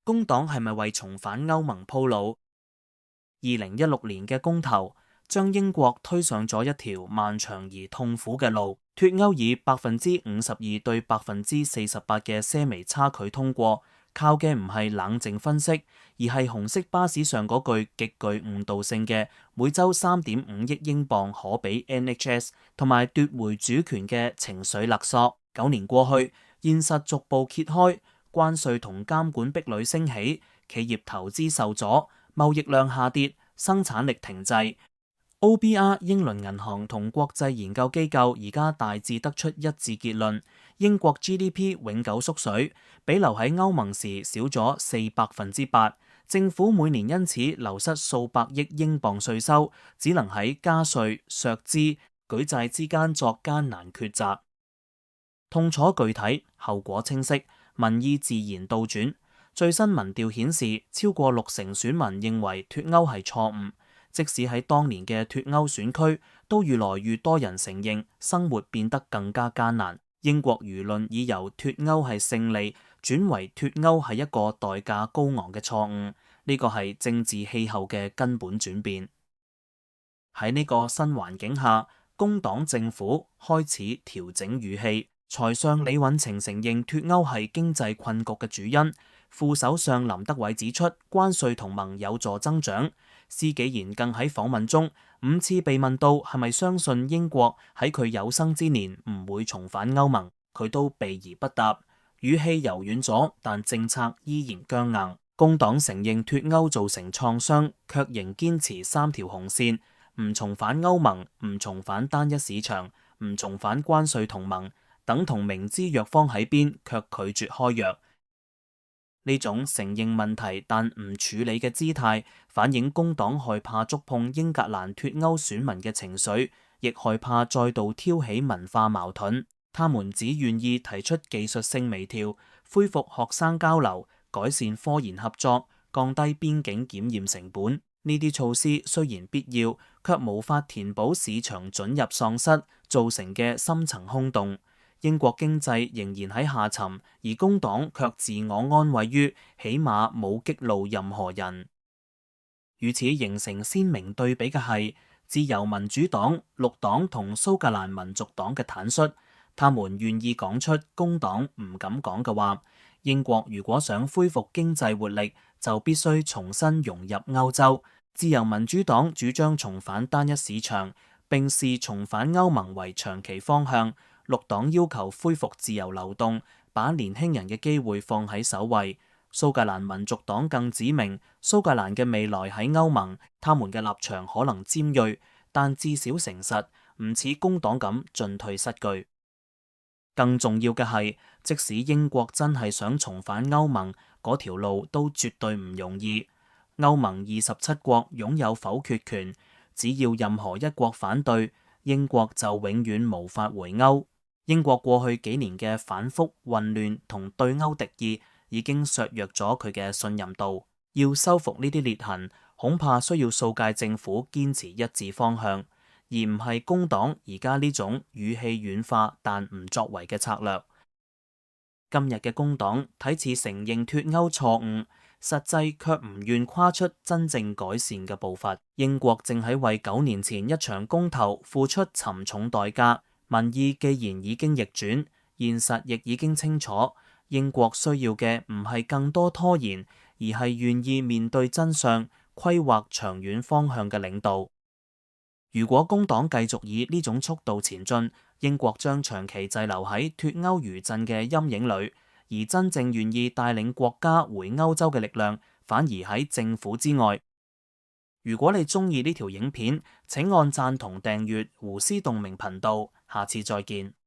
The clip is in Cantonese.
工黨係咪為重返歐盟鋪路？2016年嘅公投將英國推上咗一條漫長而痛苦嘅路，脫歐以52%對48%嘅些微差距通過，靠嘅唔係冷靜分析，而係紅色巴士上嗰句極具誤導性嘅每周3.5億英鎊可俾 NHS 同埋奪回主權嘅情緒勒索。9年過去，現實逐步揭開，關稅同監管壁壘升起，企業投資受阻，貿易量下跌，生產力停滯。OBR 英倫銀行同國際研究機構而家大致得出一致結論：英國 GDP 永久縮水，比留喺歐盟時少咗4%，政府每年因此流失數百億英鎊稅收，只能喺加稅、削資、舉債之間作艱難抉擇。痛楚具體，後果清晰，民意自然倒轉。最新民調顯示，超過60%選民認為脫歐係錯誤。即使喺當年嘅脫歐選區，都越來越多人承認生活變得更加艱難。英國輿論已由脫歐係勝利轉為脫歐係一個代價高昂嘅錯誤，呢個係政治氣候嘅根本轉變。喺呢個新環境下，工黨政府開始調整語氣。財相李允晴承認脫歐係經濟困局嘅主因，副首相林德偉指出關稅同盟有助增長。施紀賢更喺訪問中5次被問到係咪相信英國喺佢有生之年唔會重返歐盟，佢都避而不答，語氣柔軟咗，但政策依然僵硬。工黨承認脫歐造成創傷，卻仍堅持3條紅線：唔重返歐盟，唔重返單一市場，唔重返關稅同盟，等同明知藥方喺邊，卻拒絕開藥。呢種承認問題但唔處理嘅姿態，反映工黨害怕觸碰英格蘭脫歐選民嘅情緒，亦害怕再度挑起文化矛盾。他們只願意提出技術性微調，恢復學生交流，改善科研合作，降低邊境檢驗成本。呢啲措施雖然必要，卻無法填補市場准入喪失造成嘅深層空洞。英國經濟仍然喺下沉，而工黨卻自我安慰於起碼冇激怒任何人。與此形成鮮明對比嘅係自由民主黨、綠黨同蘇格蘭民族黨嘅坦率，他們願意講出工黨唔敢講嘅話。英國如果想恢復經濟活力，就必須重新融入歐洲。自由民主黨主張重返單一市場，並視重返歐盟為長期方向。綠黨要求恢復自由流動，把年輕人嘅機會放喺首位。蘇格蘭民族黨更指明蘇格蘭嘅未來喺歐盟，他們嘅立場可能尖銳，但至少誠實，唔似工黨咁進退失據。更重要嘅係，即使英國真係想重返歐盟，嗰條路都絕對唔容易。歐盟27國擁有否決權，只要任何一國反對，英國就永遠無法回歐。英國過去幾年嘅反覆混亂同對歐敵意已經削弱咗佢嘅信任度。要修復呢啲裂痕，恐怕需要數屆政府堅持一致方向，而唔係工黨而家呢種語氣軟化但唔作為嘅策略。今日嘅工黨睇似承認脫歐錯誤，實際卻唔願跨出真正改善嘅步伐。英國正喺為9年前一場公投付出沉重代價。民意既然已經逆轉，現實亦已經清楚，英國需要嘅唔係更多拖延，而係願意面對真相、規劃長遠方向嘅領導。如果工黨繼續以呢種速度前進，英國將長期滯留喺脫歐餘震嘅陰影裏，而真正願意帶領國家回歐洲嘅力量，反而喺政府之外。如果你鍾意呢條影片，請按贊同訂閱胡思動明頻道，下次再見。